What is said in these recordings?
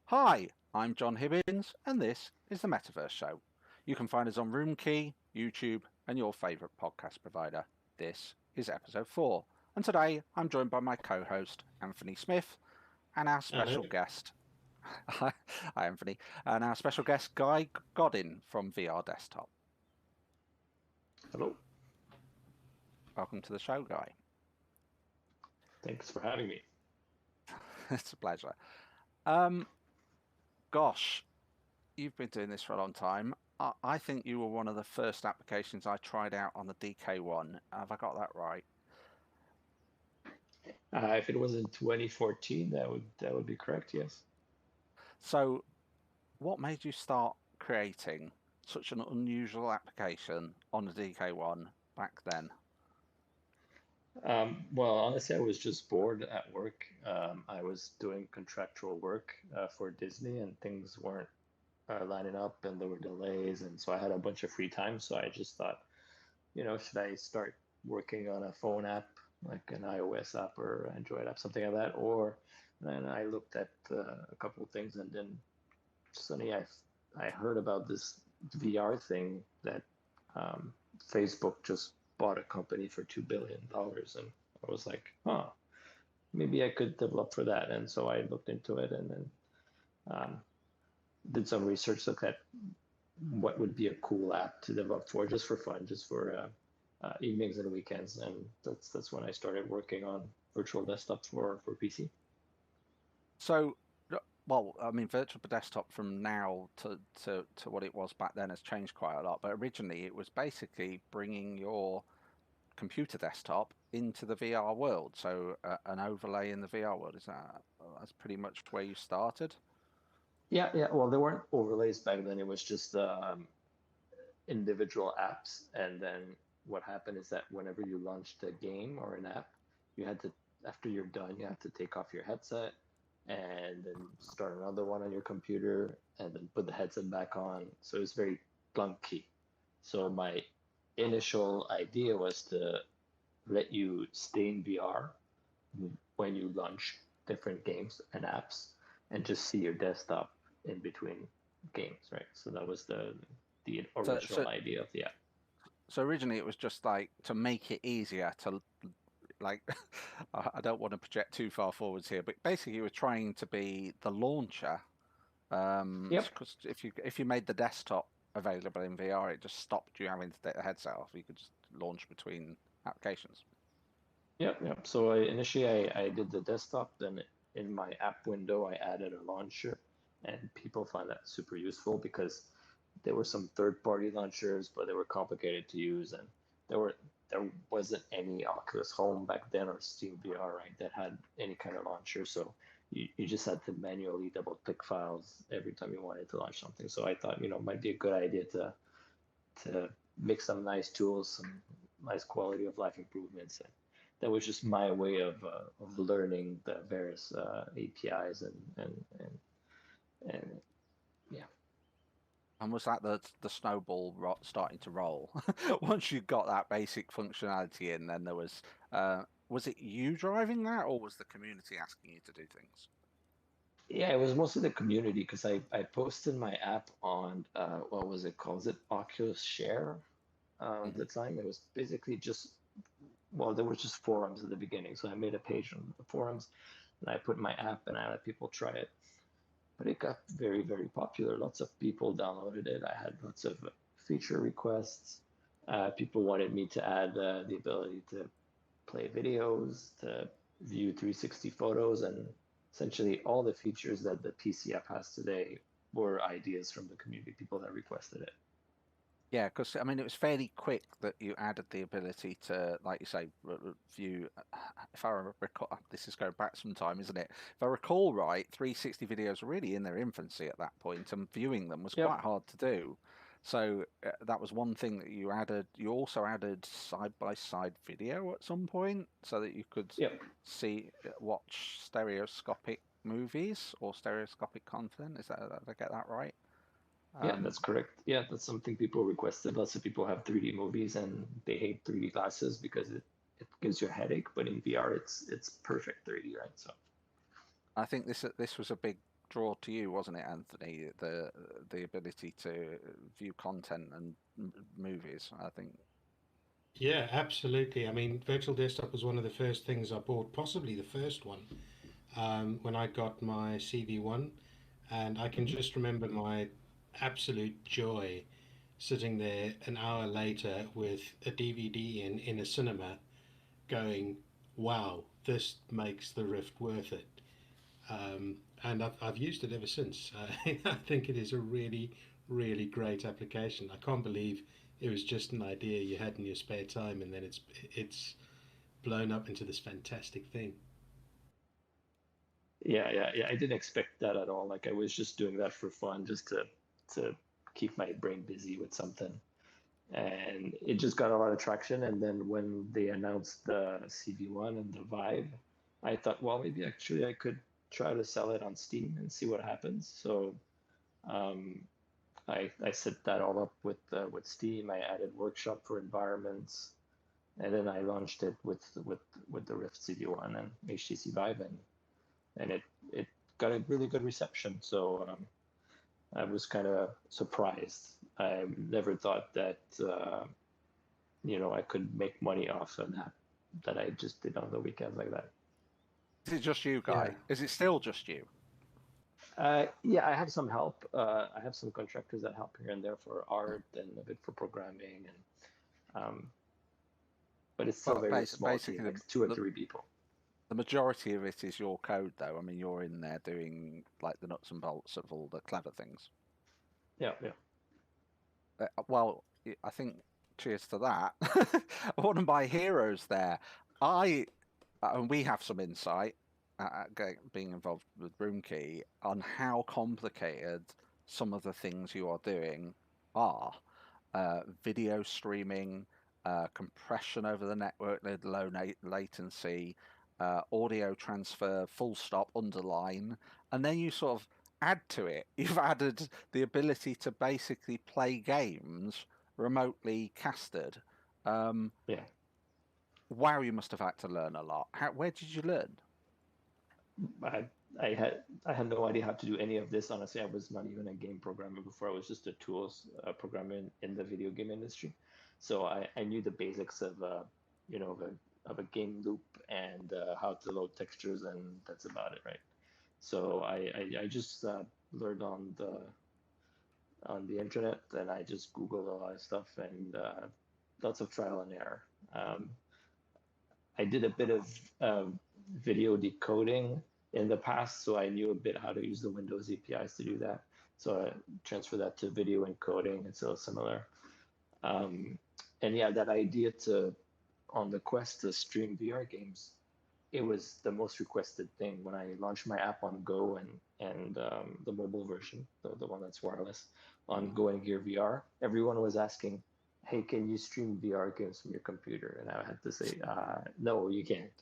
Hi, I'm John Hibbins, and this is the Metaverse Show. You can find us on Roomkey, YouTube, and your favourite podcast provider. This is episode 4, and today I'm joined by my co host, Anthony Smith, and our special Hello. guest. Hi, Anthony, and our special guest, Guy Godin from VR Desktop. Hello. Welcome to the show, Guy. Thanks for having me. It's a pleasure. Um, Gosh, you've been doing this for a long time. I think you were one of the first applications I tried out on the DK1. Have I got that right? If it was in 2014, that would be correct, yes. So, what made you start creating such an unusual application on the DK1 back then? Well, honestly, I was just bored at work. I was doing contractual work for Disney, and things weren't lining up, and there were delays, and so I had a bunch of free time. So I just thought, should I start working on a phone app, like an iOS app or Android app, something like that? Or then I looked at a couple of things, and then suddenly I heard about this VR thing that Facebook just bought a company for $2 billion, and I was like, huh, maybe I could develop for that. And so I looked into it, and then um, did some research, look at what would be a cool app to develop for, just for fun, just for evenings and weekends. And that's when I started working on virtual desktop for PC. So, well, I mean, virtual desktop from now to what it was back then has changed quite a lot. But originally, it was basically bringing your computer desktop into the VR world. So, an overlay in the VR world is that's pretty much where you started. Yeah, yeah. Well, there weren't overlays back then. It was just individual apps. And then what happened is that whenever you launched a game or an app, you had to, after you're done, you have to take off your headset and then start another one on your computer and then put the headset back on. So it's very clunky. So my initial idea was to let you stay in VR when you launch different games and apps and just see your desktop in between games, right? So that was the So, original so, idea of the app. so originally it was just like to make it easier to like. I don't want to project too far forwards here, but basically you were trying to be the launcher. Yep. Because if you made the desktop available in VR, it just stopped you having to take the headset off. You could just launch between applications. Yep, yep. So initially I did the desktop, then in my app window I added a launcher, and people found that super useful because there were some third-party launchers, but they were complicated to use, and there wasn't any Oculus Home back then or Steam VR, right, that had any kind of launcher. So you just had to manually double click files every time you wanted to launch something. So I thought, it might be a good idea to make some nice tools, some nice quality of life improvements. And that was just my way of learning the various APIs and yeah. And was that the snowball starting to roll? Once you got that basic functionality in, then there was it you driving that, or was the community asking you to do things? Yeah, it was mostly the community because I posted my app on what was it called? Was it Oculus Share? At Hmm. the time, it was basically just, well, there was just forums at the beginning. So I made a page on the forums and I put my app and I let people try it. But it got very, very popular. Lots of people downloaded it. I had lots of feature requests. People wanted me to add the ability to play videos, to view 360 photos, and essentially all the features that the PC app has today were ideas from the community, people that requested it. Yeah, because I mean, it was fairly quick that you added the ability to, like you say, view. If I recall, this is going back some time, isn't it? If I recall right, 360 videos were really in their infancy at that point, and viewing them was quite Yep. hard to do. So that was one thing that you added. You also added side by side video at some point, so that you could Yep. watch stereoscopic movies or stereoscopic content. Did I get that right? Yeah, that's correct. Yeah, that's something people requested. Lots of people have 3D movies and they hate 3D glasses because it gives you a headache, but in VR it's perfect 3D, right? So I think this was a big draw to you, wasn't it, Anthony? The ability to view content and movies, I think. Yeah, absolutely. I mean, virtual desktop was one of the first things I bought, possibly the first one, when I got my CV1. And I can Mhm. just remember my absolute joy sitting there an hour later with a DVD in a cinema going, wow, this makes the Rift worth it. And I've used it ever since. I think it is a really, really great application. I can't believe it was just an idea you had in your spare time, and then it's blown up into this fantastic thing. Yeah. I didn't expect that at all. Like I was just doing that for fun, just to keep my brain busy with something. And it just got a lot of traction. And then when they announced the CV1 and the Vive, I thought, well, maybe actually I could try to sell it on Steam and see what happens. So um, I set that all up with Steam. I added workshop for environments, and then I launched it with the Rift CV1 and HTC Vive, and it got a really good reception. So I was kind of surprised. I never thought that I could make money off an app that I just did on the weekends like that. Is it just you, Yeah, Guy? Is it still just you? Yeah, I have some help. I have some contractors that help here and there for art and a bit for programming, and but it's still a But very small team, basically, like two or the three people. the majority of it is your code, though. I mean, you're in there doing like the nuts and bolts of all the clever things. Yeah. Well, I think cheers to that. One of my heroes there. I and we have some insight, being involved with Roomkey, on how complicated some of the things you are doing are. Video streaming, compression over the network with low latency, audio transfer, full stop, underline, and then you sort of add to it. You've added the ability to basically play games remotely casted. Um, Yeah. wow, you must have had to learn a lot. Where did you learn? I I had no idea how to do any of this. Honestly, I was not even a game programmer before. I was just a tools programmer in the video game industry. So I knew the basics of of a game loop and how to load textures, and that's about it, right? So I just learned on the internet, and I just Googled a lot of stuff, and lots of trial and error. Um, I did a bit of video decoding in the past, so I knew a bit how to use the Windows APIs to do that. So I transfer that to video encoding. It's so similar. Um, and yeah, that idea on the Quest to stream VR games, it was the most requested thing when I launched my app on Go and the mobile version, the one that's wireless on Mm. Go and Gear VR. Everyone was asking, "Hey, can you stream VR games from your computer?" And I had to say, "No, you can't."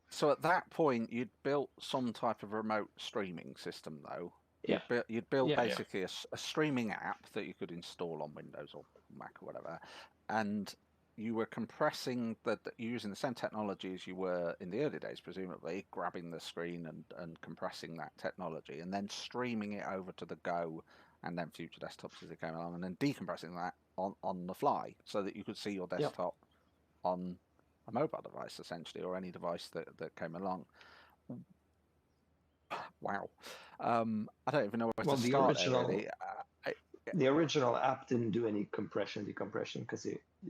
So at that point, you'd built some type of remote streaming system, though. Yeah, You'd built yeah. basically a streaming app that you could install on Windows or Mac or whatever, and you were compressing using the same technology as you were in the early days, presumably grabbing the screen and compressing that technology, and then streaming it over to the Go and then future desktops as they came along, and then decompressing that on the fly so that you could see your Yeah. desktop on a mobile device essentially, or any device that came along. Wow. I don't even know where to Well, start there really. the original app didn't do any compression, decompression, because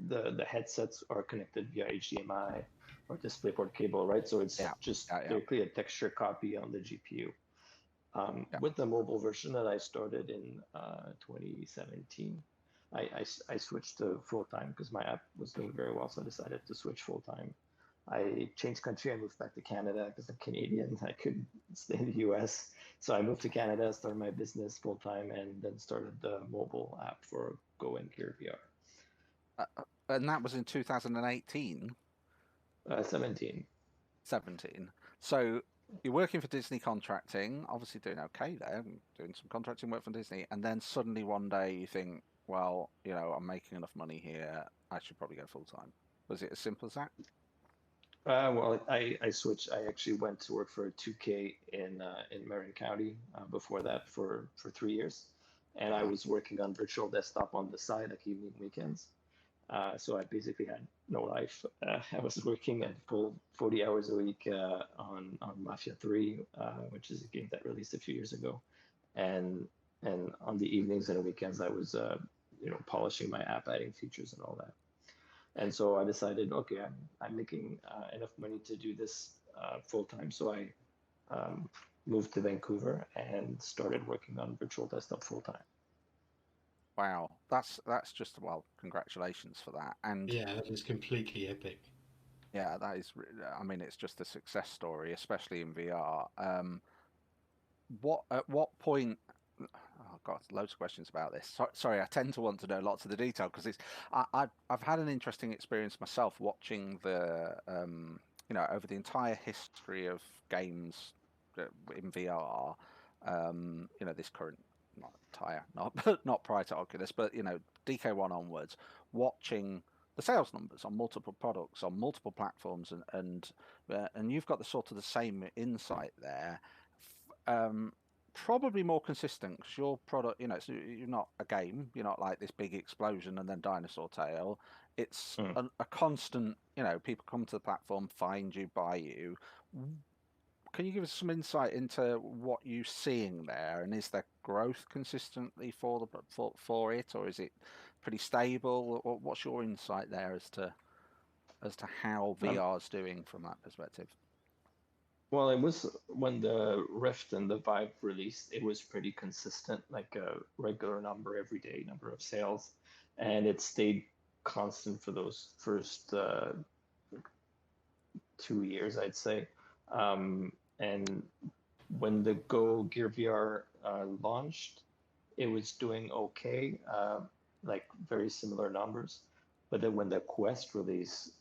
the headsets are connected via HDMI or DisplayPort cable, right? So it's Yeah, just yeah. directly a texture copy on the GPU. Yeah. With the mobile version that I started in 2017, I switched to full time because my app was doing very well, so I decided to switch full time. I changed country. I moved back to Canada because I'm Canadian. I couldn't stay in the US. So I moved to Canada, started my business full time, and then started the mobile app for Go and Gear VR. And that was in 2018, 17. 17. So you're working for Disney contracting, obviously doing okay there, doing some contracting work for Disney, and then suddenly one day you think, well, I'm making enough money here, I should probably go full time. Was it as simple as that? Well, I switched. I actually went to work for 2K in Marin County before that for 3 years, and I Uh-huh. was working on virtual desktop on the side, like evening weekends. So I basically had no life. I was working at full 40 hours a week on Mafia 3, which is a game that released a few years ago, and and on the evenings and weekends I was polishing my app, adding features and all that. And so I decided, okay, I'm making enough money to do this full time. So I um, moved to Vancouver and started working on virtual desktop full time. Wow, that's just, well, congratulations for that. And Yeah, that is completely epic. yeah, that is, I mean, it's just a success story, especially in VR. At what point? Oh God, loads of questions about this. Sorry, I tend to want to know lots of the detail because I've had an interesting experience myself watching over the entire history of games in VR. This current, not entire, not prior to Oculus, but DK1 onwards, watching the sales numbers on multiple products on multiple platforms, and you've got the sort of the same insight there. Probably more consistent because your product, you're not a game, you're not like this big explosion and then dinosaur tail. It's Mm. a constant, people come to the platform, find you, buy you. Can you give us some insight into what you're seeing there, and is there growth consistently for it, or is it pretty stable? What's your insight there as to how Um, VR is doing from that perspective? well, it was when the Rift and the Vive released, it was pretty consistent, like a regular number every day, number of sales, and it stayed constant for those first 2 years, I'd say. And when the Go Gear VR launched, it was doing okay, like very similar numbers. But then when the Quest released,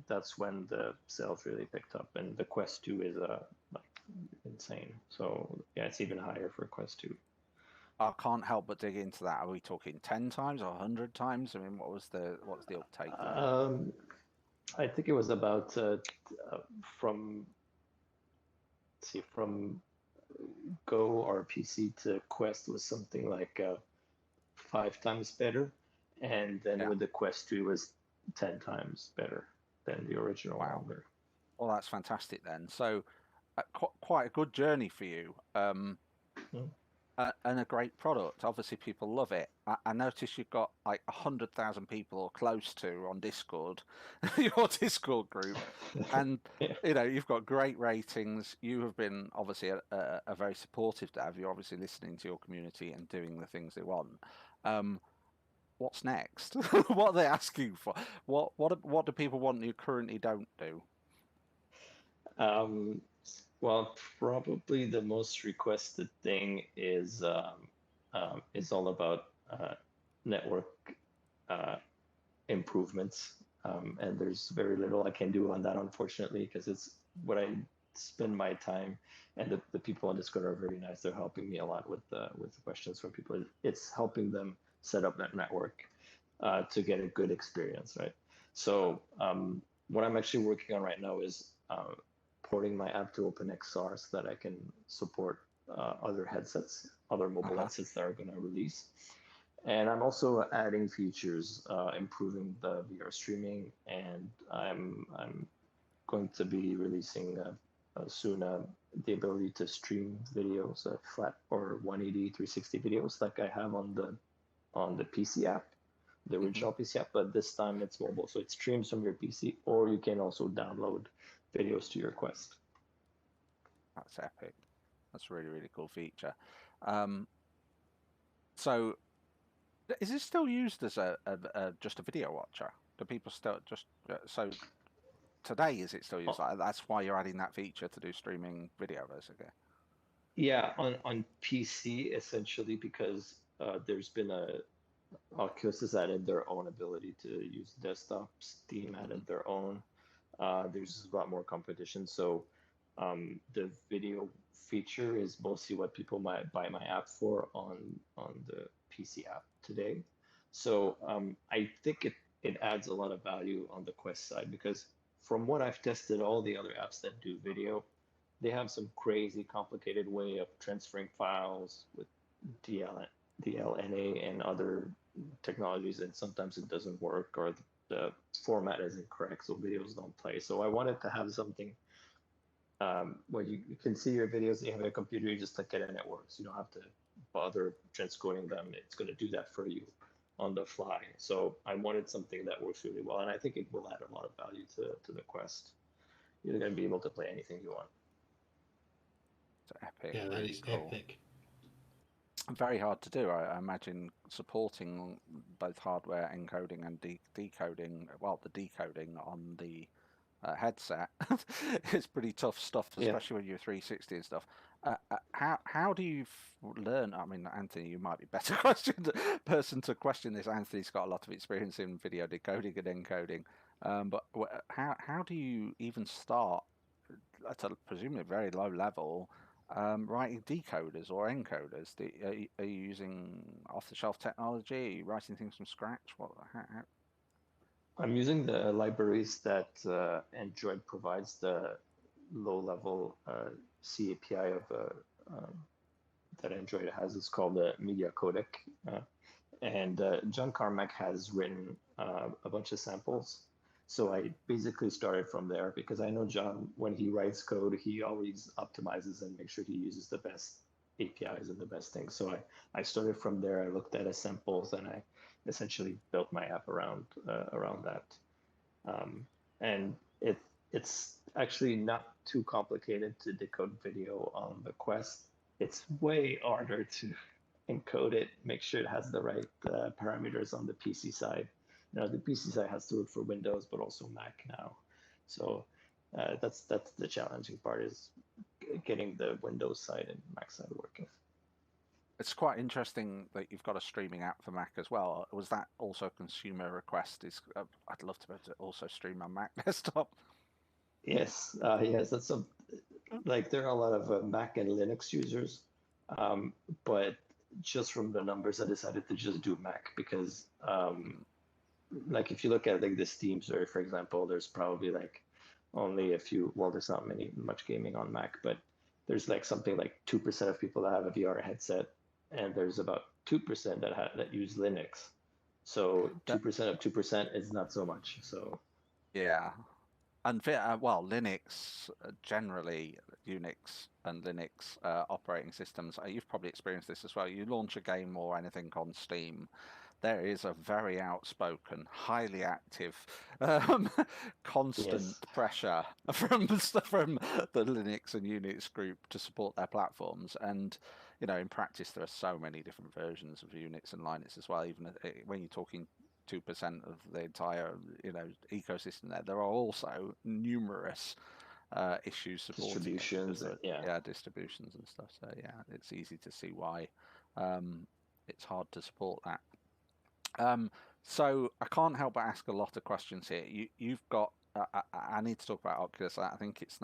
that's when the sales really picked up, and the Quest 2 is like insane. So yeah, it's even higher for Quest 2. I can't help but dig into that. Are we talking 10 times or 100 times? I mean, what's the uptake there? Um, I think it was about from from Go or PC to Quest was something like 5 times better, and then Yeah. with the Quest 2 was 10 times better than the original Wow. number. Well, that's fantastic then. So, quite a good journey for you. Mm. And a great product. Obviously, people love it. I notice you've got like 100,000 people or close to on Discord, your Discord group, and Yeah. you've got great ratings. You have been obviously a very supportive dev. You're obviously listening to your community and doing the things they want. What's next? What are they asking for? What do people want you currently don't do? Um, well, probably the most requested thing is all about network uh, improvements, and there's very little I can do on that, unfortunately, because it's what I spend my time, and the people on Discord are very nice. They're helping me a lot with the questions from people. It's helping them set up that network to get a good experience, right? So what I'm actually working on right now is porting my app to OpenXR so that I can support other headsets, other mobile Uh-huh. headsets that are going to release. And I'm also adding features, improving the VR streaming, and I'm going to be releasing soon the ability to stream videos, flat or 180, 360 videos like I have on the PC app, the Hmm. original PC app, but this time it's mobile, so it streams from your PC, or you can also download videos to your Quest. That's epic. That's a really, really cool feature. Um, so is it still used as just a video watcher? Do people still just so today is it still used Uh, like that's why you're adding that feature to do streaming video basically? yeah, on PC essentially because there's been a Oculus has added their own ability to use desktop. Steam Hmm. added their own. There's a lot more competition. So the video feature is mostly what people might buy my app for on the PC app today. So I think it adds a lot of value on the Quest side because from what I've tested, all the other apps that do video, they have some crazy complicated way of transferring files with DL, DLNA and other technologies, and sometimes it doesn't work or the format is incorrect, so videos don't play. So I wanted to have something where you can see your videos, you have a computer, you just click it and it works. You don't have to bother transcoding them. It's going to do that for you on the fly. So I wanted something that works really well, and I think it will add a lot of value to the Quest. You're going to be able to play anything you want. It's epic. Yeah, that really is cool. epic. Very hard to do. I imagine supporting both hardware encoding and decoding. Well, the decoding on the headset is pretty tough stuff, especially when you're 360 and stuff. How do you learn? I mean, Anthony, you might be better person to question this. Anthony's got a lot of experience in video decoding and encoding. But how do you even start at a presumably very low level writing decoders or encoders? Are you using off-the-shelf technology? Are you writing things from scratch? How? I'm using the libraries that Android provides, the low-level C API of that Android has. It's called the Media Codec. And John Carmack has written a bunch of samples. So I basically started from there because I know John, when he writes code, he always optimizes and makes sure he uses the best APIs and the best things. So I started from there. I looked at his samples and I essentially built my app around that. And it's actually not too complicated to decode video on the Quest. It's way harder to encode it, make sure it has the right parameters on the PC side. You know, the PC side has to work for Windows, but also Mac now. So that's the challenging part, is getting the Windows side and Mac side working. It's quite interesting that you've got a streaming app for Mac as well. Was that also a consumer request? I'd love to be able to also stream on Mac desktop. Yes, yes, that's like there are a lot of Mac and Linux users, but just from the numbers, I decided to just do Mac because, like, if you look at like the Steam server, for example, there's probably like only a few. Well, there's not much gaming on Mac, but there's like something like 2% of people that have a VR headset, and there's about 2% that use Linux. So 2% of 2% is not so much. So yeah. And well, Linux generally, Unix and Linux operating systems. You've probably experienced this as well. You launch a game or anything on Steam, there is a very outspoken, highly active, constant pressure from the Linux and Unix group to support their platforms. And you know, in practice, there are so many different versions of Unix and Linux as well. Even when you're talking 2% of the entire, you know, ecosystem there are also numerous issues supporting distributions, distributions and stuff. So yeah, it's easy to see why it's hard to support that. So I can't help but ask a lot of questions here. You've got I need to talk about Oculus. I think it's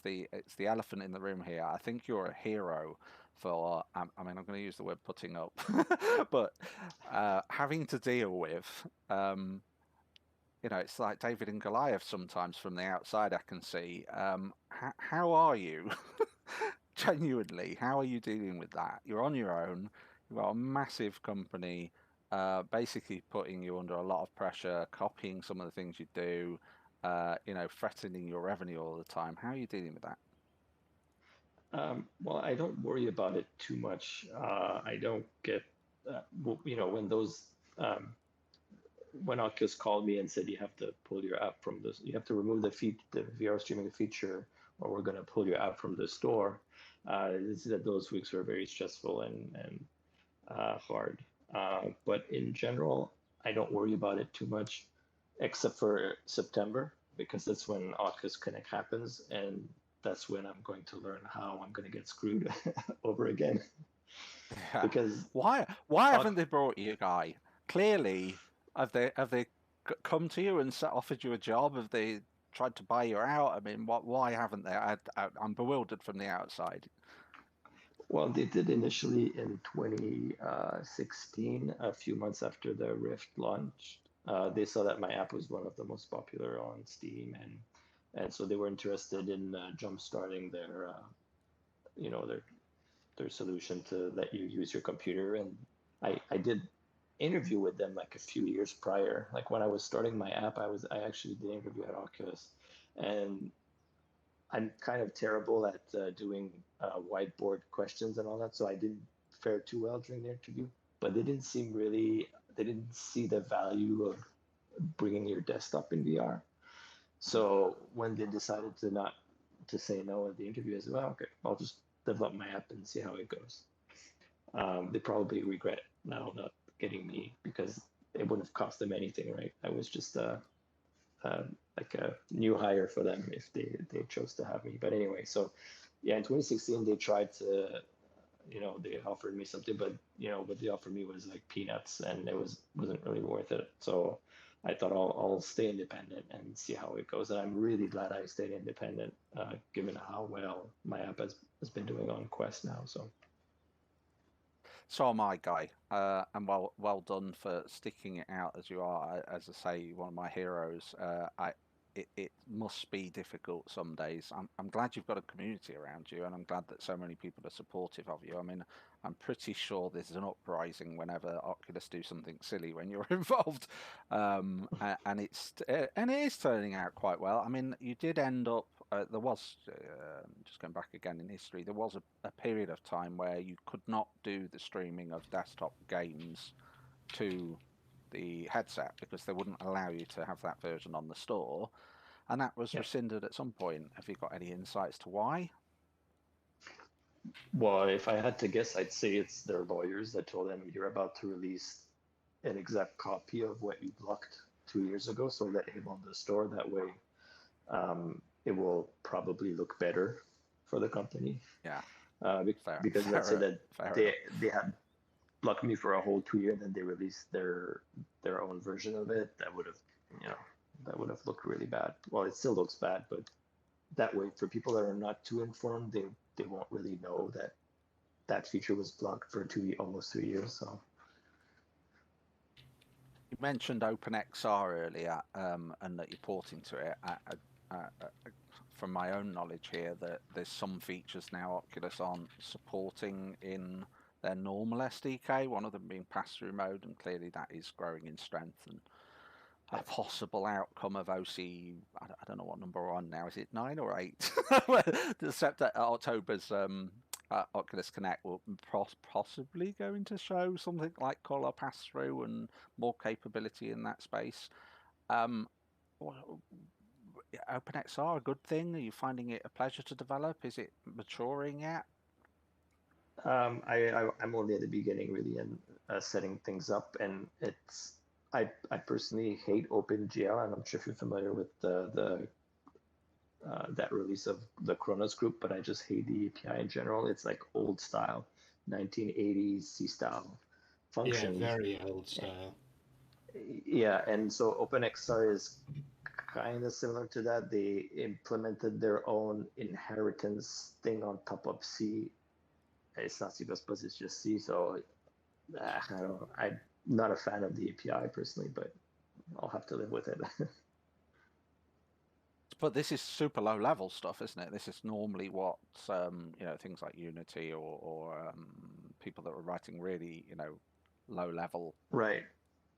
the elephant in the room here. I think you're a hero for, I mean, I'm going to use the word putting up, but having to deal with, you know, it's like David and Goliath sometimes from the outside. I can see. How are you? Genuinely, how are you dealing with that? You're on your own. You've got a massive company, basically putting you under a lot of pressure, copying some of the things you do, you know, threatening your revenue all the time. How are you dealing with that? Well, I don't worry about it too much. I don't get, you know, when Oculus called me and said you have to pull your app from this, you have to remove the VR streaming feature, or we're going to pull your app from the store. Those weeks were very stressful and hard. But in general, I don't worry about it too much, except for September, because that's when Oculus Connect happens, and that's when I'm going to learn how I'm going to get screwed over again. Yeah. Because why haven't they brought you a guy? Clearly, have they come to you and offered you a job? Have they tried to buy you out? I mean, why haven't they? I'm bewildered from the outside. Well, they did initially in 2016, a few months after the Rift launched. They saw that my app was one of the most popular on Steam, and and so they were interested in jump-starting their, you know, their solution to let you use your computer. And I did interview with them like a few years prior. Like when I was starting my app, I actually did interview at Oculus, and I'm kind of terrible at doing whiteboard questions and all that, so I didn't fare too well during the interview. But they didn't see the value of bringing your desktop in VR. So when they decided to say no at the interview, I said, well, okay, I'll just develop my app and see how it goes. They probably regret now not getting me because it wouldn't have cost them anything, right? I was just like a new hire for them if they chose to have me. But anyway, so yeah, in 2016 they tried to, you know, they offered me something, but you know what they offered me was like peanuts, and wasn't really worth it. So I thought I'll stay independent and see how it goes. And I'm really glad I stayed independent, given how well my app has been doing on Quest now. So am I, Guy, and well done for sticking it out as you are. As I say, one of my heroes. It must be difficult some days. I'm glad you've got a community around you, and I'm glad that so many people are supportive of you. I mean, I'm pretty sure there's an uprising whenever Oculus do something silly when you're involved, and it is turning out quite well. I mean, you did end up. There was just going back again in history. There was a period of time where you could not do the streaming of desktop games to the headset because they wouldn't allow you to have that version on the store, and that was Yeah. rescinded at some point. Have you got any insights to why? Well, if I had to guess, I'd say it's their lawyers that told them you're about to release an exact copy of what you blocked 2 years ago, so let him on the store. That way, it will probably look better for the company. Yeah, Because let's say that fair they enough. they had blocked me for a whole 2 year, and then they released their own version of it. That would have looked really bad. Well, it still looks bad, but that way, for people that are not too informed, they won't really know that that feature was blocked for almost 2 years. So You mentioned OpenXR earlier, and that you're porting to it. From my own knowledge here, that there's some features now Oculus aren't supporting in their normal SDK, one of them being pass-through mode, and clearly that is growing in strength and a possible outcome of OC. I don't know what number we're on now. Is it 9 or 8? Except that October's Oculus Connect will possibly going to show something like color pass-through and more capability in that space. OpenXR a good thing? Are you finding it a pleasure to develop? Is it maturing yet? I'm only at the beginning, really, and setting things up. And I personally hate OpenGL, and I'm sure if you're familiar with the that release of the Kronos group, but I just hate the API in general. It's like old style, 1980s C style functions. Yeah, very old style. Yeah, and so OpenXR is kind of similar to that. They implemented their own inheritance thing on top of C. It's not C++, it's just C. So I'm not a fan of the API personally, but I'll have to live with it. But this is super low level stuff, isn't it? This is normally what things like Unity or people that were writing really low level Right.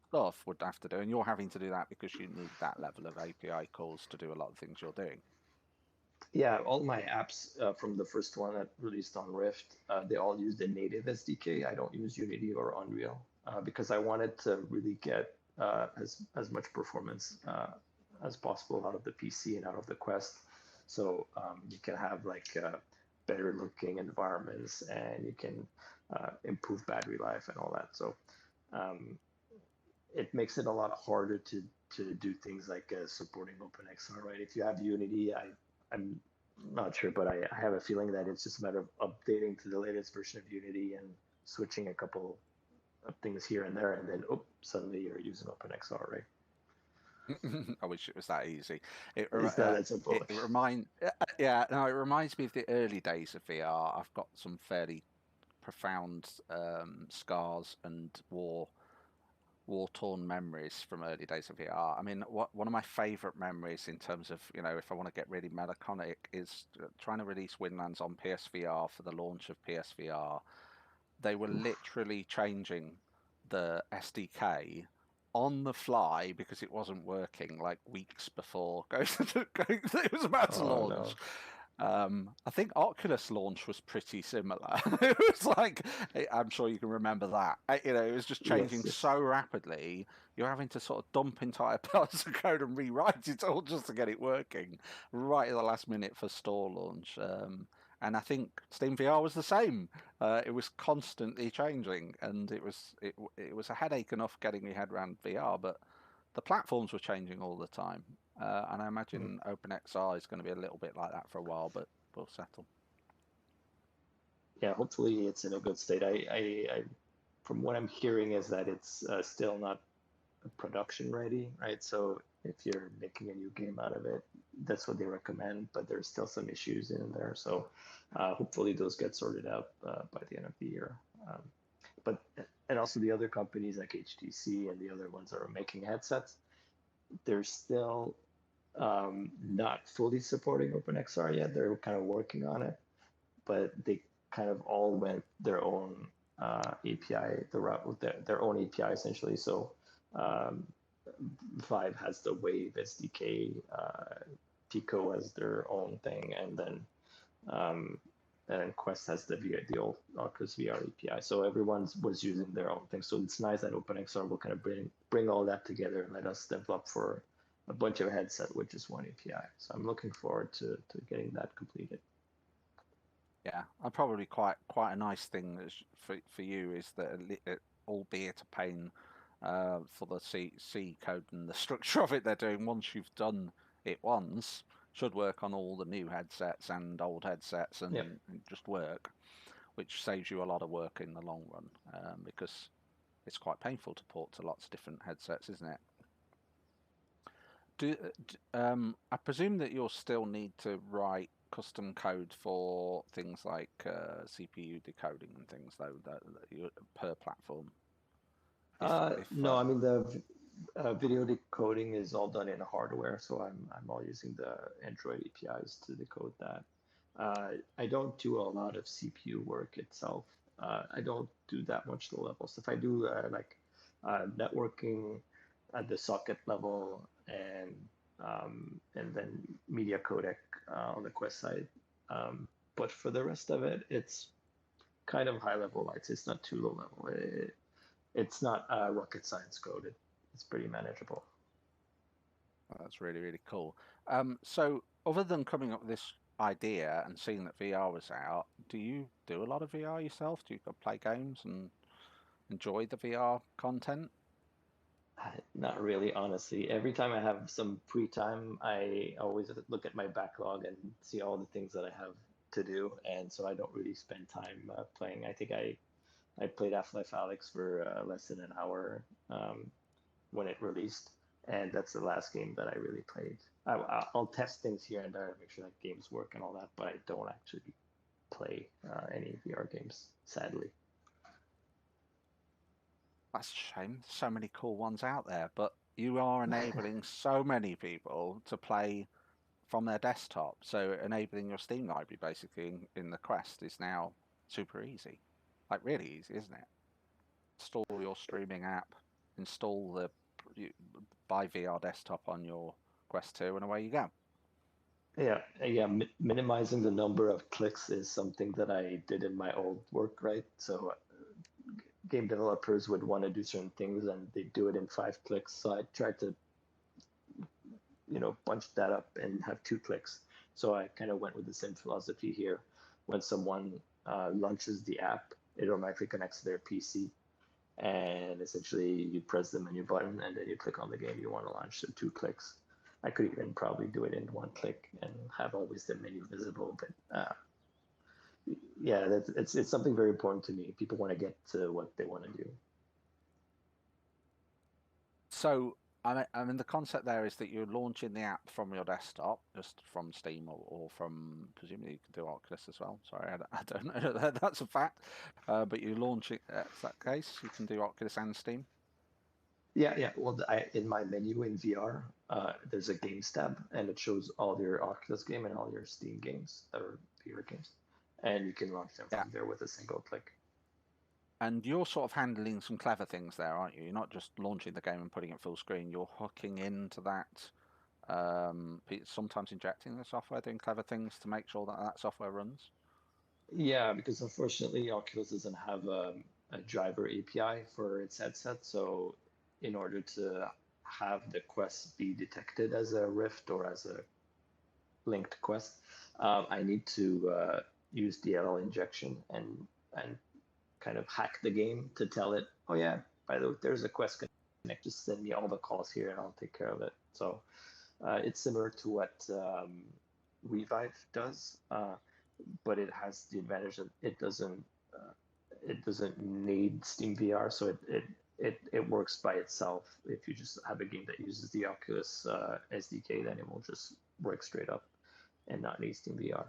stuff would have to do, and you're having to do that because you need that level of API calls to do a lot of things you're doing. Yeah, all my apps from the first one that released on Rift, they all use the native SDK. I don't use Unity or Unreal because I wanted to really get as much performance as possible out of the PC and out of the Quest. So you can have like better looking environments, and you can improve battery life and all that. So it makes it a lot harder to do things like supporting OpenXR, right? If you have Unity, I'm not sure, but I have a feeling that it's just a matter of updating to the latest version of Unity and switching a couple of things here and there, and then suddenly you're using OpenXR, right? I wish it was that easy. It's not that simple. It reminds me of the early days of VR. I've got some fairly profound scars and war war-torn memories from early days of VR. I mean, one of my favorite memories in terms of, if I want to get really melancholic, is trying to release Windlands on PSVR for the launch of PSVR. They were literally changing the SDK on the fly because it wasn't working like weeks before it was about to launch. No. I think Oculus launch was pretty similar. It was like, I'm sure you can remember that. It was just changing Yes. so rapidly. You're having to sort of dump entire parts of code and rewrite it all just to get it working right at the last minute for store launch. And I think Steam VR was the same. It was constantly changing, and it was a headache enough getting your head around VR, but the platforms were changing all the time. And I imagine OpenXR is going to be a little bit like that for a while, but we'll settle. Yeah, hopefully it's in a good state. I from what I'm hearing is that it's still not production ready, right? So if you're making a new game out of it, that's what they recommend, but there's still some issues in there. So hopefully those get sorted out by the end of the year. And also the other companies like HTC and the other ones that are making headsets, they're still not fully supporting OpenXR yet. They're kind of working on it, but they kind of all went their own API, the route with their own API essentially. So Vive has the Wave SDK, Pico has their own thing, and then Quest has the old Oculus VR API. So everyone was using their own thing. So it's nice that OpenXR will kind of bring all that together and let us develop for a bunch of headset with just one API. So I'm looking forward to getting that completed. Yeah, and probably quite a nice thing for you is that albeit a pain for the C code and the structure of it they're doing, once you've done it once, should work on all the new headsets and old headsets and just work, which saves you a lot of work in the long run, because it's quite painful to port to lots of different headsets, isn't it? I presume that you'll still need to write custom code for things like CPU decoding and things, though, per platform. No, I mean the video decoding is all done in hardware, so I'm all using the Android APIs to decode that. I don't do a lot of CPU work itself. I don't do that much low level stuff. I do like networking at the socket level and then media codec on the Quest side. But for the rest of it, it's kind of high level lights. It's not too low level. It's not rocket science code. It's pretty manageable. Oh, that's really, really cool. So other than coming up with this idea and seeing that VR was out, do you do a lot of VR yourself? Do you go play games and enjoy the VR content? Not really, honestly. Every time I have some free time, I always look at my backlog and see all the things that I have to do, and so I don't really spend time playing. I think I played Half-Life Alyx for less than an hour when it released, and that's the last game that I really played. I'll test things here and there to make sure that games work and all that, but I don't actually play any VR games, sadly. That's a shame. So many cool ones out there, but you are enabling so many people to play from their desktop. So enabling your Steam library basically in the Quest is now super easy. Like really easy, isn't it? Install your streaming app, install the buy VR desktop on your Quest 2, and away you go. Yeah. Minimizing the number of clicks is something that I did in my old work, right? So game developers would want to do certain things and they do it in 5 clicks. So I tried to, bunch that up and have 2 clicks. So I kind of went with the same philosophy here. When someone launches the app, it automatically connects to their PC. And essentially you press the menu button and then you click on the game you want to launch. So 2 clicks. I could even probably do it in 1 click and have always the menu visible, but yeah, it's something very important to me. People want to get to what they want to do. So, I mean, the concept there is that you're launching the app from your desktop, just from Steam or from, presumably you can do Oculus as well. Sorry, I don't know. That's a fact. But you launch it, that's that case. You can do Oculus and Steam. Yeah. Well, in my menu in VR, there's a games tab, and it shows all your Oculus game and all your Steam games or VR games, and you can launch them Yeah. from there with a single click. And you're sort of handling some clever things there, aren't you? You're not just launching the game and putting it full screen. You're hooking into that, sometimes injecting the software, doing clever things to make sure that that software runs. Yeah, because unfortunately, Oculus doesn't have a driver API for its headset. So, in order to have the Quest be detected as a Rift or as a linked Quest, I need to use DLL injection and kind of hack the game to tell it, oh yeah, by the way, there's a Quest connect. Just send me all the calls here, and I'll take care of it. So it's similar to what Revive does. But it has the advantage that it doesn't need Steam VR, so it works by itself. If you just have a game that uses the Oculus SDK, then it will just work straight up and not need Steam VR.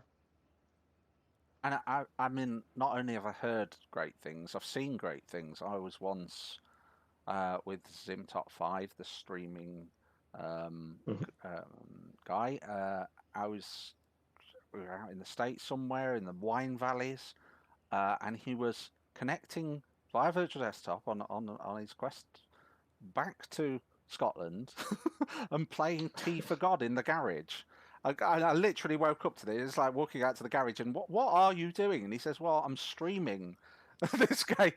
And I mean, not only have I heard great things, I've seen great things. I was once with Zim Top 5, the streaming Mhm. guy. We were out in the States somewhere in the wine valleys, and he was connecting via virtual desktop on his Quest back to Scotland and playing Tea for God in the garage. I literally woke up to this. It's like walking out to the garage and what are you doing? And he says, "Well, I'm streaming this game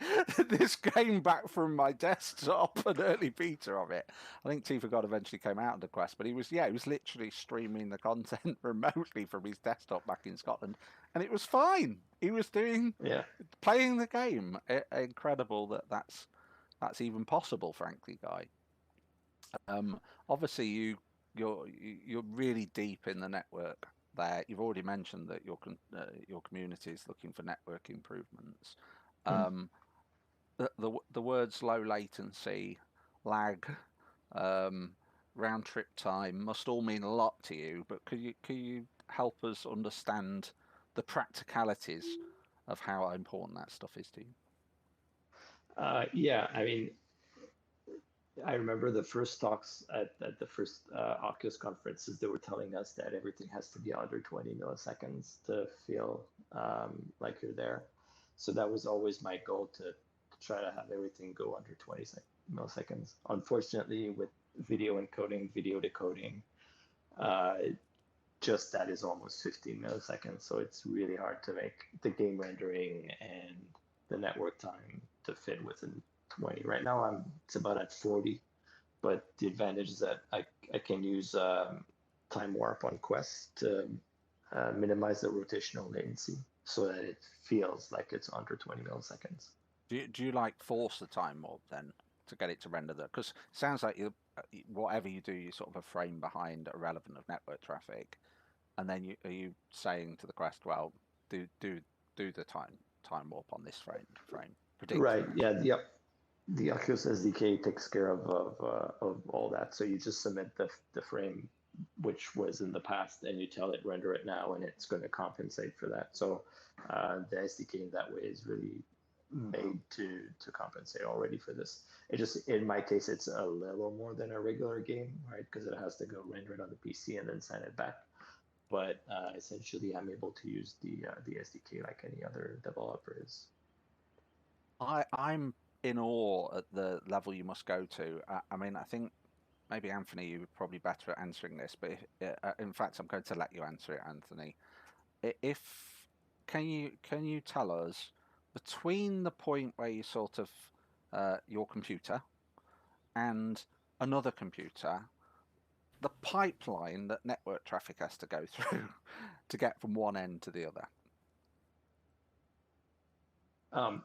this game back from my desktop, an early beta of it." I think Tea for God eventually came out on the Quest, but he was literally streaming the content remotely from his desktop back in Scotland, and it was fine. He was Yeah. playing the game. Incredible that's even possible, frankly, Guy. Obviously, you're really deep in the network there. You've already mentioned that your community is looking for network improvements. Mm. Um, the words low latency, lag, um, round trip time must all mean a lot to you. But could you help us understand the practicalities of how important that stuff is to you? Yeah, I mean, I remember the first talks at the first Oculus conferences, they were telling us that everything has to be under 20 milliseconds to feel like you're there. So that was always my goal to try to have everything go under 20 milliseconds. Unfortunately, with video encoding, video decoding, uh, just that is almost 15 milliseconds. So it's really hard to make the game rendering and the network time to fit within 20. Right now, it's about at 40, but the advantage is that I can use time warp on Quest to minimize the rotational latency so that it feels like it's under 20 milliseconds. Do you like force the time warp then to get it to render that? Because it sounds like whatever you do, you're sort of a frame behind irrelevant of network traffic, and then are you saying to the Quest, well, do the time warp on this frame, predict Right. for it. Yeah. The Oculus SDK takes care of all that. So you just submit the frame which was in the past, and you tell it render it now, and it's going to compensate for that. So the SDK in that way is really made to compensate already for this. It just in my case it's a little more than a regular game, right? Because it has to go render it on the PC and then send it back. But essentially, I'm able to use the SDK like any other developer is. I'm in awe at the level you must go to. I mean, I think maybe Anthony, you're probably better at answering this, but in fact, I'm going to let you answer it, Anthony. If can you tell us between the point where you sort of your computer and another computer, the pipeline that network traffic has to go through to get from one end to the other?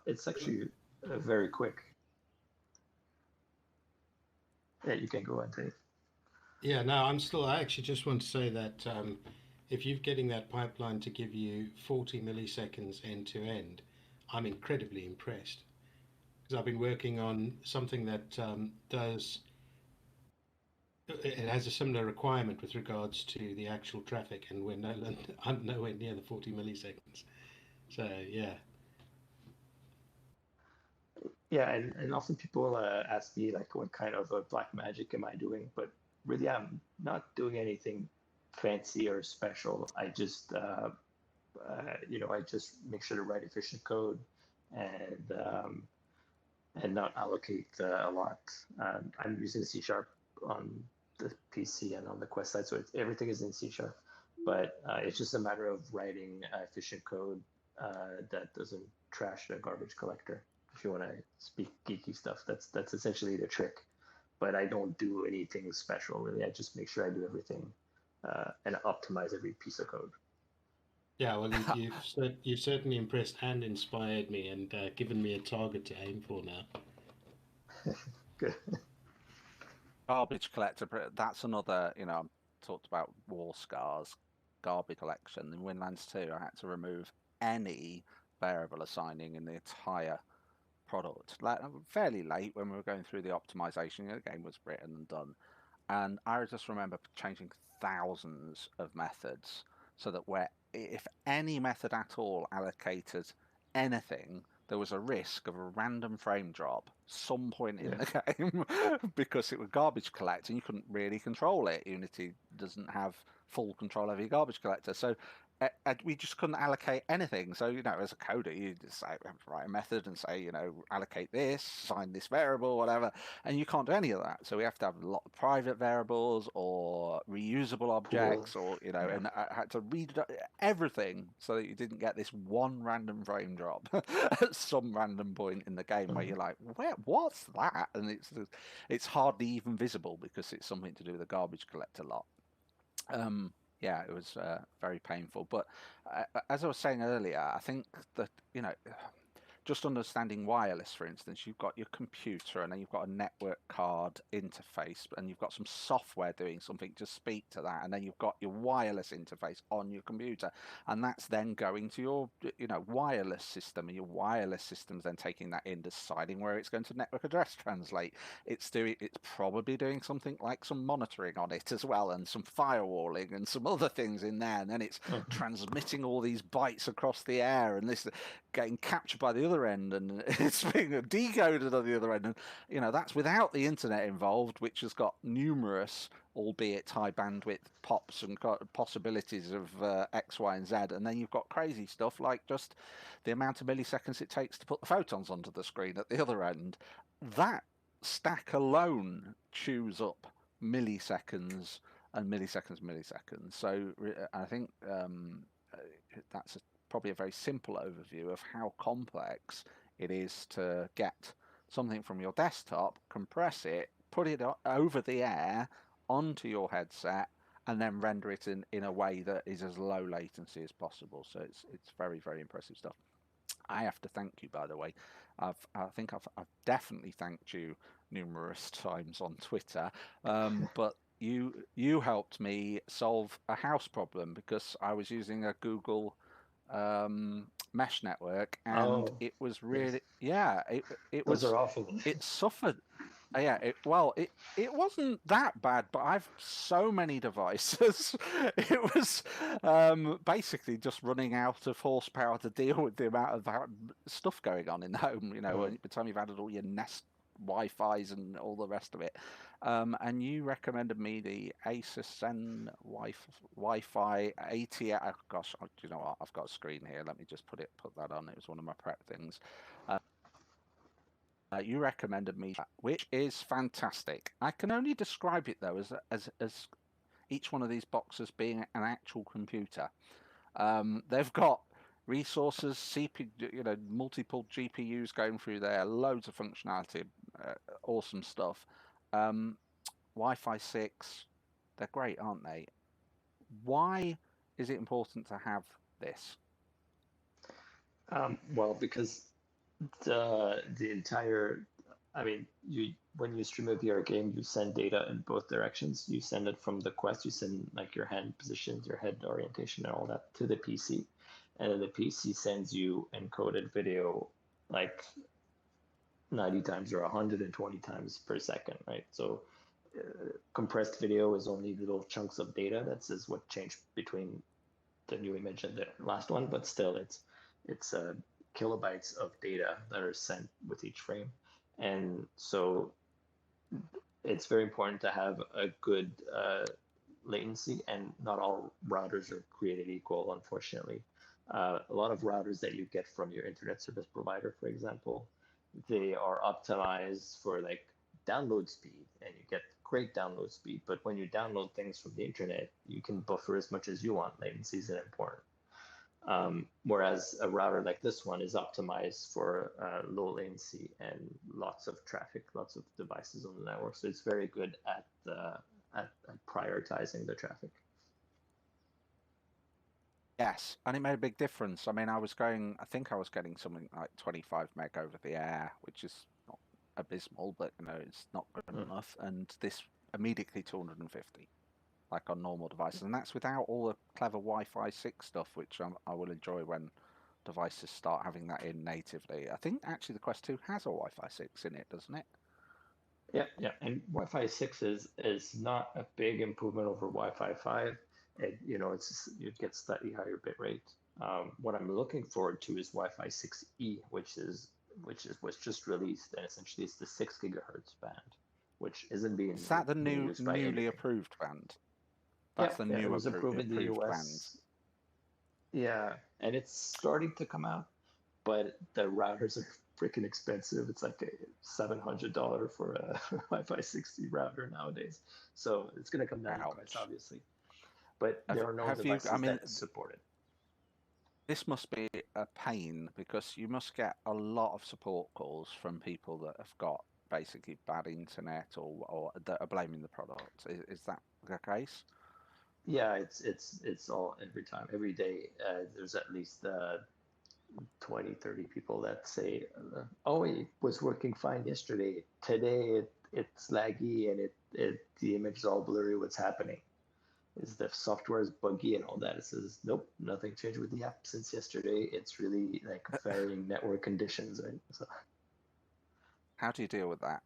It's actually very quick. Yeah, you can go ahead. Yeah, no, I actually just want to say that if you're getting that pipeline to give you 40 milliseconds end to end, I'm incredibly impressed because I've been working on something that it has a similar requirement with regards to the actual traffic, and I'm nowhere near the 40 milliseconds. So yeah, Yeah, and often people ask me like, what kind of black magic am I doing? But really, I'm not doing anything fancy or special. I just, I just make sure to write efficient code and and not allocate a lot. I'm using C Sharp on the PC and on the Quest side, so everything is in C Sharp. But it's just a matter of writing efficient code that doesn't trash the garbage collector. If you want to speak geeky stuff, that's essentially the trick. But I don't do anything special really. I just make sure I do everything and optimize every piece of code. Yeah, well, you've certainly impressed and inspired me, and given me a target to aim for now. Good. Garbage collector, that's another, I talked about war scars, garbage collection. In Windlands 2, I had to remove any variable assigning in the entire product. Fairly late when we were going through the optimization, the game was written and done. And I just remember changing thousands of methods so that if any method at all allocated anything, there was a risk of a random frame drop some point in the game because it was garbage collecting. You couldn't really control it. Unity doesn't have full control over your garbage collector. So we just couldn't allocate anything. So, as a coder, you just write a method and say, allocate this, assign this variable, whatever, and you can't do any of that. So we have to have a lot of private variables or reusable objects, or, and I had to read everything so that you didn't get this one random frame drop at some random point in the game where you're like, what's that? And it's hardly even visible because it's something to do with the garbage collector lot. Yeah, it was very painful. But as I was saying earlier, I think that, just understanding wireless, for instance, you've got your computer and then you've got a network card interface and you've got some software doing something to speak to that. And then you've got your wireless interface on your computer. And that's then going to your, wireless system. And your wireless system's then taking that in, deciding where it's going to network address translate. It's probably doing something like some monitoring on it as well, and some firewalling and some other things in there. And then it's transmitting all these bytes across the air, and this getting captured by the other end, and it's being decoded on the other end, and that's without the internet involved, which has got numerous, albeit high bandwidth pops and possibilities of X, Y, and Z. And then you've got crazy stuff like just the amount of milliseconds it takes to put the photons onto the screen at the other end. That stack alone chews up milliseconds and milliseconds. So I think that's probably a very simple overview of how complex it is to get something from your desktop, compress it, put it over the air onto your headset, and then render it in a way that is as low latency as possible. So it's very, very impressive stuff. I have to thank you, by the way. I think I've definitely thanked you numerous times on Twitter, but you helped me solve a house problem because I was using a Google mesh network, and it was really it Those was are awful. it suffered. It wasn't that bad, but I've so many devices. It was basically just running out of horsepower to deal with the amount of stuff going on in the home. By the time you've added all your Nest Wi-Fi's and all the rest of it. And you recommended me the Asus Zen Wi-Fi 80. Oh, gosh, do you know what? I've got a screen here. Let me just put that on. It was one of my prep things. You recommended me that, which is fantastic. I can only describe it though as each one of these boxes being an actual computer. They've got resources, CPU, multiple GPUs going through there, loads of functionality, awesome stuff. Wi-Fi 6, they're great, aren't they? Why is it important to have this? Well, because the entire, when you stream a VR game, you send data in both directions. You send it from the Quest, you send like your hand positions, your head orientation, and all that to the PC, and then the PC sends you encoded video like 90 times or 120 times per second, right? So compressed video is only little chunks of data. That's what changed between the new image and the last one, but still it's kilobytes of data that are sent with each frame. And so it's very important to have a good latency, and not all routers are created equal, unfortunately. A lot of routers that you get from your internet service provider, for example, they are optimized for like download speed, and you get great download speed. But when you download things from the internet, you can buffer as much as you want. Latency isn't important. Whereas a router like this one is optimized for low latency and lots of traffic, lots of devices on the network. So it's very good at prioritizing the traffic. Yes, and it made a big difference. I mean, I think I was getting something like 25 meg over the air, which is not abysmal, but it's not good enough. And this immediately 250, like on normal devices, and that's without all the clever Wi-Fi 6 stuff, which I will enjoy when devices start having that in natively. I think actually the Quest 2 has a Wi-Fi 6 in it, doesn't it? Yeah, and Wi-Fi 6 is not a big improvement over Wi-Fi 5. You get slightly higher bit rate. What I'm looking forward to is Wi-Fi 6E, which was just released, and essentially it's the 6 gigahertz band, which isn't being Is that the used by newly everything. approved band? That's the Yeah, new it was approved in the approved US. band. Yeah, and it's starting to come out, but the routers are freaking expensive. It's like $700 for a Wi-Fi 6E router nowadays. So it's going to come down in price, obviously. But there are no devices that support it. This must be a pain, because you must get a lot of support calls from people that have got basically bad internet or that are blaming the product. Is that the case? Yeah, it's all every time, every day. There's at least 20, 30 people that say, "Oh, it was working fine yesterday. Today it's laggy and the image is all blurry. What's happening? Is the software is buggy and all that?" It says, "Nope, nothing changed with the app since yesterday. It's really like varying network conditions." Right? So, how do you deal with that?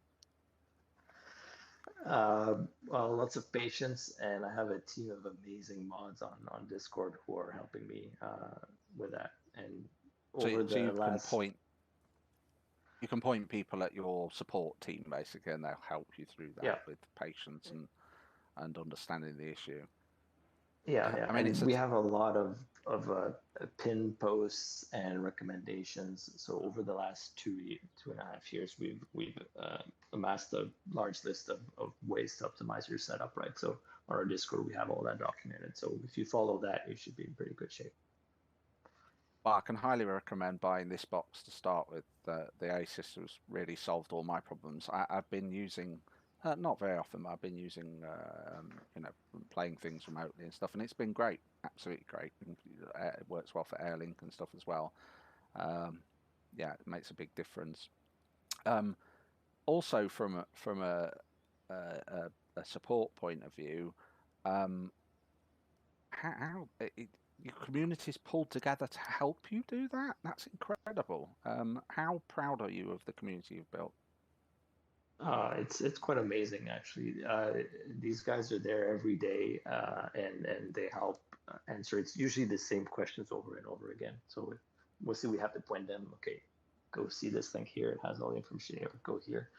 well, lots of patience, and I have a team of amazing mods on Discord who are helping me with that. And over the last, you can point people at your support team basically, and they'll help you through that with patience and understanding the issue. Yeah. I mean, we have a lot of pin posts and recommendations. So over the last 2.5 years, we've amassed a large list of ways to optimize your setup, right? So on our Discord, we have all that documented. So if you follow that, you should be in pretty good shape. Well, I can highly recommend buying this box to start with. The A system's really solved all my problems. I've been using, not very often, but I've been using, playing things remotely and stuff, and it's been great, absolutely great. It works well for Airlink and stuff as well. Yeah, it makes a big difference. Also, from a support point of view, how your community's pulled together to help you do that? That's incredible. How proud are you of the community you've built? It's quite amazing, actually. These guys are there every day, and they help answer. It's usually the same questions over and over again. So mostly we have to point them, okay, go see this thing here. It has all the information here. Go here.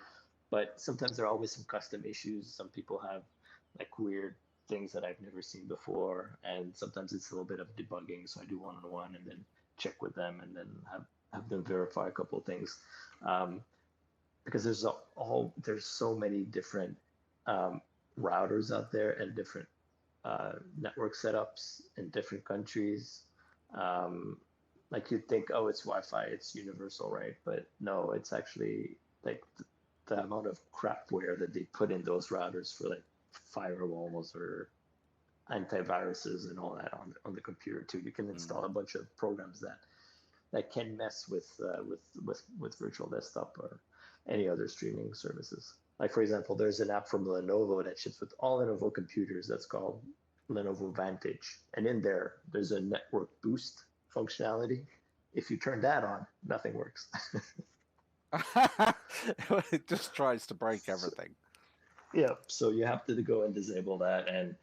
But sometimes there are always some custom issues. Some people have like weird things that I've never seen before, and sometimes it's a little bit of debugging. So I do one-on-one and then check with them, and then have them verify a couple of things. Because there's so many different routers out there and different network setups in different countries. Like you'd think, oh, it's Wi-Fi, it's universal, right? But no, it's actually like the amount of crapware that they put in those routers for like firewalls or antiviruses and all that on the computer too. You can install a bunch of programs that can mess with virtual desktop or any other streaming services. Like, for example, there's an app from Lenovo that ships with all Lenovo computers that's called Lenovo Vantage. And in there's a network boost functionality. If you turn that on, nothing works. It just tries to break everything. Yeah, so you have to go and disable that. And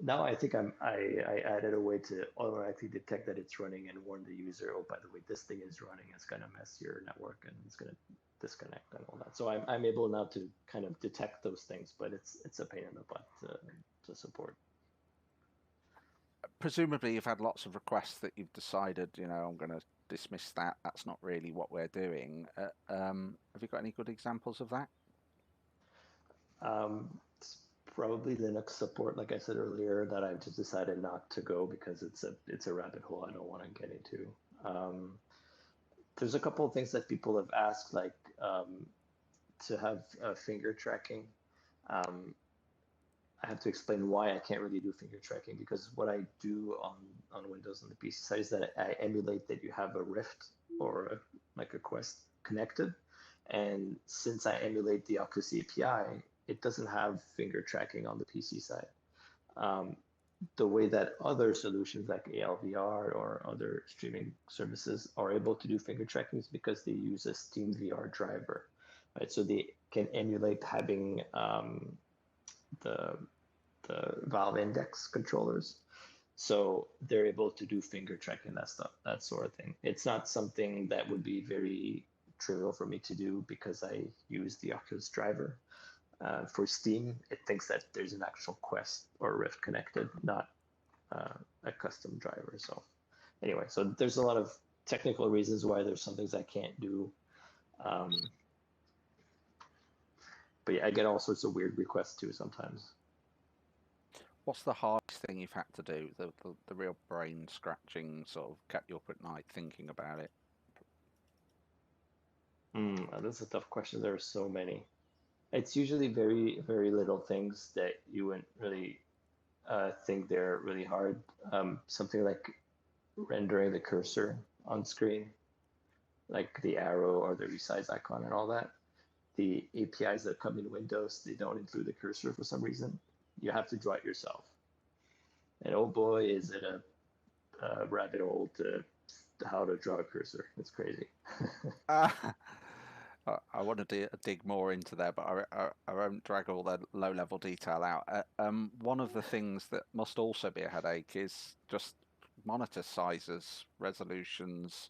Now I think I added a way to automatically detect that it's running and warn the user, oh, by the way, this thing is running. It's gonna mess your network and it's gonna disconnect and all that. So I'm able now to kind of detect those things, but it's a pain in the butt to support. Presumably, you've had lots of requests that you've decided, I'm going to dismiss that. That's not really what we're doing. Have you got any good examples of that? It's probably Linux support, like I said earlier, that I've just decided not to go because it's a rabbit hole I don't want to get into. There's a couple of things that people have asked, like to have finger tracking. I have to explain why I can't really do finger tracking, because what I do on Windows on the PC side is that I emulate that you have a Rift or like a Quest connected. And since I emulate the Oculus API, it doesn't have finger tracking on the PC side. The way that other solutions like ALVR or other streaming services are able to do finger tracking is because they use a Steam VR driver, right? So they can emulate having the Valve Index controllers. So they're able to do finger tracking, that stuff, that sort of thing. It's not something that would be very trivial for me to do because I use the Oculus driver. For Steam, it thinks that there's an actual Quest or Rift connected, not a custom driver. So anyway, so there's a lot of technical reasons why there's some things I can't do. But yeah, I get all sorts of weird requests too sometimes. What's the hardest thing you've had to do? The real brain scratching sort of kept you up at night thinking about it? That's a tough question. There are so many. It's usually very, very little things that you wouldn't really think they're really hard. Something like rendering the cursor on screen, like the arrow or the resize icon and all that. The APIs that come in Windows, they don't include the cursor for some reason. You have to draw it yourself. And oh boy, is it a rabbit hole to how to draw a cursor. It's crazy. I want to dig more into there, but I won't drag all the low-level detail out. One of the things that must also be a headache is just monitor sizes, resolutions,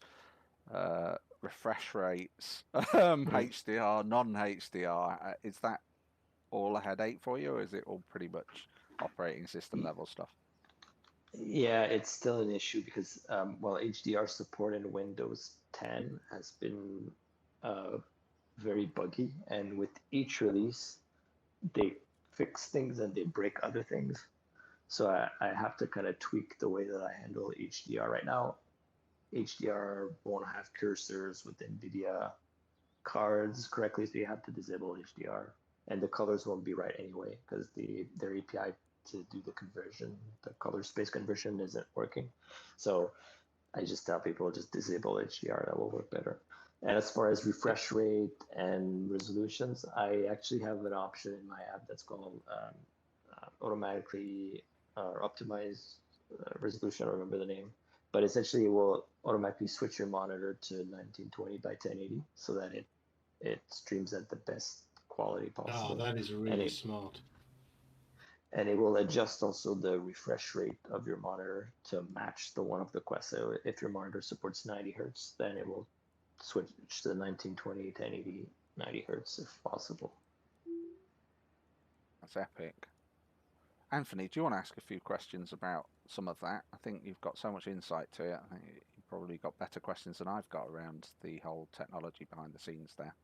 refresh rates, HDR, non-HDR. Is that all a headache for you, or is it all pretty much operating system level stuff? Yeah, it's still an issue because while HDR support in Windows 10 has been very buggy, and with each release, they fix things and they break other things. So I have to kind of tweak the way that I handle HDR right now. HDR won't have cursors with NVIDIA cards correctly, so you have to disable HDR. And the colors won't be right anyway because their API to do the conversion, the color space conversion isn't working. So I just tell people just disable HDR, that will work better. And as far as refresh rate and resolutions, I actually have an option in my app that's called automatically optimize resolution. I don't remember the name, but essentially it will automatically switch your monitor to 1920 by 1080 so that it streams at the best quality possible. Oh, that is really smart. And it will adjust also the refresh rate of your monitor to match the one of the Quest. So if your monitor supports 90 hertz, then it will switch to 1920, 1080, 90 hertz if possible. That's epic. Anthony, do you want to ask a few questions about some of that? I think you've got so much insight to it. I think you've probably got better questions than I've got around the whole technology behind the scenes there.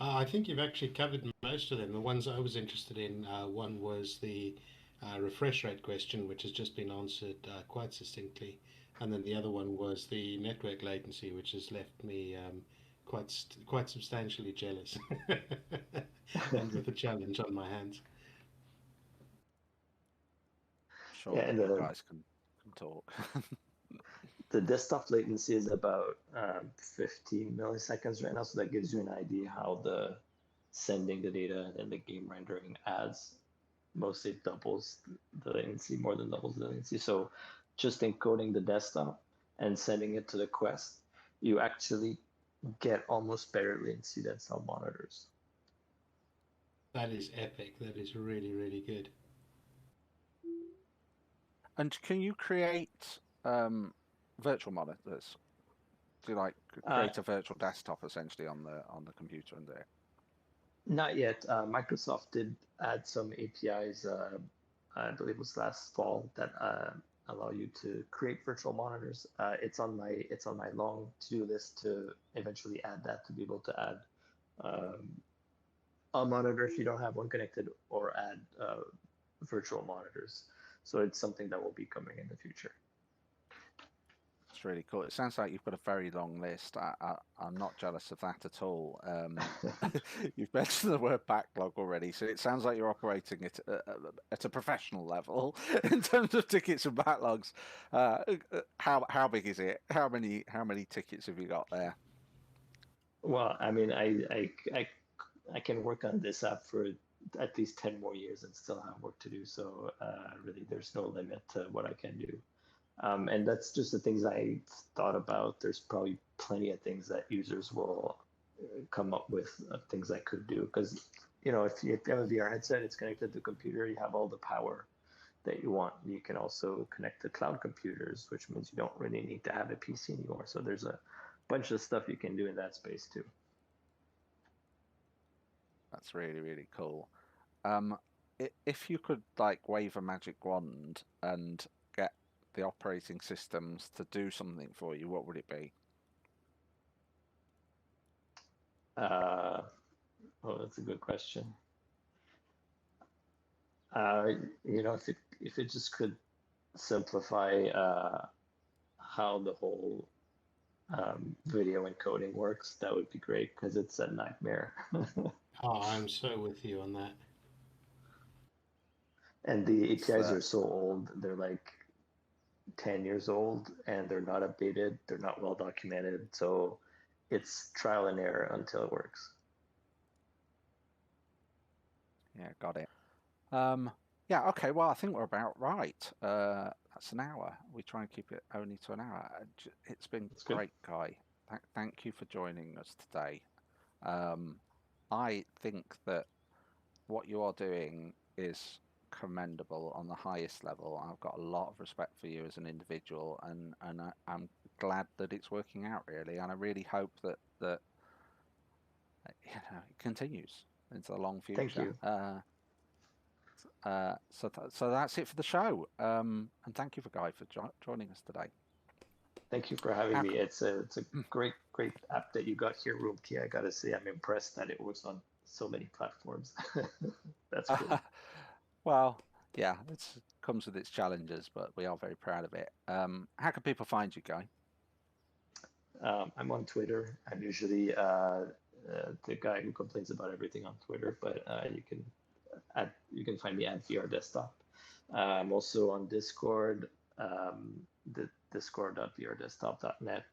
I think you've actually covered most of them. The ones I was interested in, one was the refresh rate question, which has just been answered quite succinctly. And then the other one was the network latency, which has left me quite substantially jealous and with a challenge on my hands. Sure, yeah, you guys can talk. The desktop latency is about 15 milliseconds right now, so that gives you an idea how the sending the data and the game rendering adds mostly doubles the latency, more than doubles the latency. So just encoding the desktop and sending it to the Quest, you actually get almost better latency than some monitors. That is epic. That is really, really good. And can you create virtual monitors? Do you like Uh, create a virtual desktop essentially on the computer and do it? Not yet. Microsoft did add some APIs, I believe it was last fall, that allow you to create virtual monitors. It's on my long to-do list to eventually add that, to be able to add um, a monitor if you don't have one connected, or add virtual monitors. So it's something that will be coming in the future. It's really cool. It sounds like you've got a very long list. I'm not jealous of that at all. You've mentioned the word backlog already, so it sounds like you're operating it at a professional level in terms of tickets and backlogs. How big is it? How many tickets have you got there? Well, I mean, I can work on this app for at least 10 more years and still have work to do. So really, there's no limit to what I can do. And that's just the things I thought about. There's probably plenty of things that users will come up with, things I could do. Because, if you have a VR headset, it's connected to the computer, you have all the power that you want. You can also connect to cloud computers, which means you don't really need to have a PC anymore. So there's a bunch of stuff you can do in that space too. That's really, really cool. If you could like wave a magic wand and get the operating systems to do something for you, what would it be? Oh, that's a good question. If it just could simplify how the whole video encoding works, that would be great, because it's a nightmare. Oh, I'm so with you on that. And the APIs are so old, they're like 10 years old, and they're not updated, they're not well documented. So it's trial and error until it works. Yeah, got it. Yeah, okay, well, I think we're about right. That's an hour. We try and keep it only to an hour. It's been great, Guy. Thank you for joining us today. I think that what you are doing is commendable on the highest level. I've got a lot of respect for you as an individual, and I'm glad that it's working out, really. And I really hope that it continues into the long future. Thank you. So that's it for the show. And thank you for Guy for joining us today. Thank you for having me. It's a great app that you got here, Roomkey. I gotta say, I'm impressed that it works on so many platforms. That's cool. Well, yeah, it comes with its challenges, but we are very proud of it. How can people find you, Guy? I'm on Twitter. I'm usually the guy who complains about everything on Twitter, but you can find me at VR Desktop. I'm also on Discord, the discord.vrdesktop.net.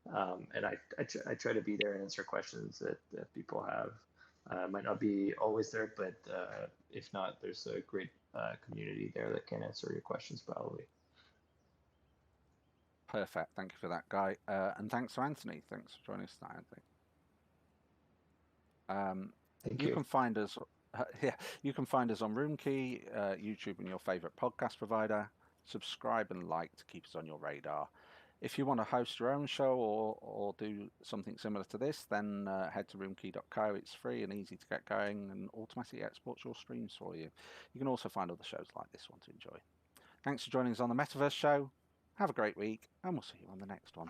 And I try to be there and answer questions that people have. Might not be always there, but if not, there's a great community there that can answer your questions probably. Perfect. Thank you for that, Guy. And thanks to Anthony. Thanks for joining us tonight, Anthony. Thank you. Can find us. You can find us on Roomkey, YouTube, and your favorite podcast provider. Subscribe and like to keep us on your radar. If you want to host your own show or do something similar to this, then head to roomkey.co. It's free and easy to get going and automatically exports your streams for you. You can also find other shows like this one to enjoy. Thanks for joining us on the Metaverse show. Have a great week, and we'll see you on the next one.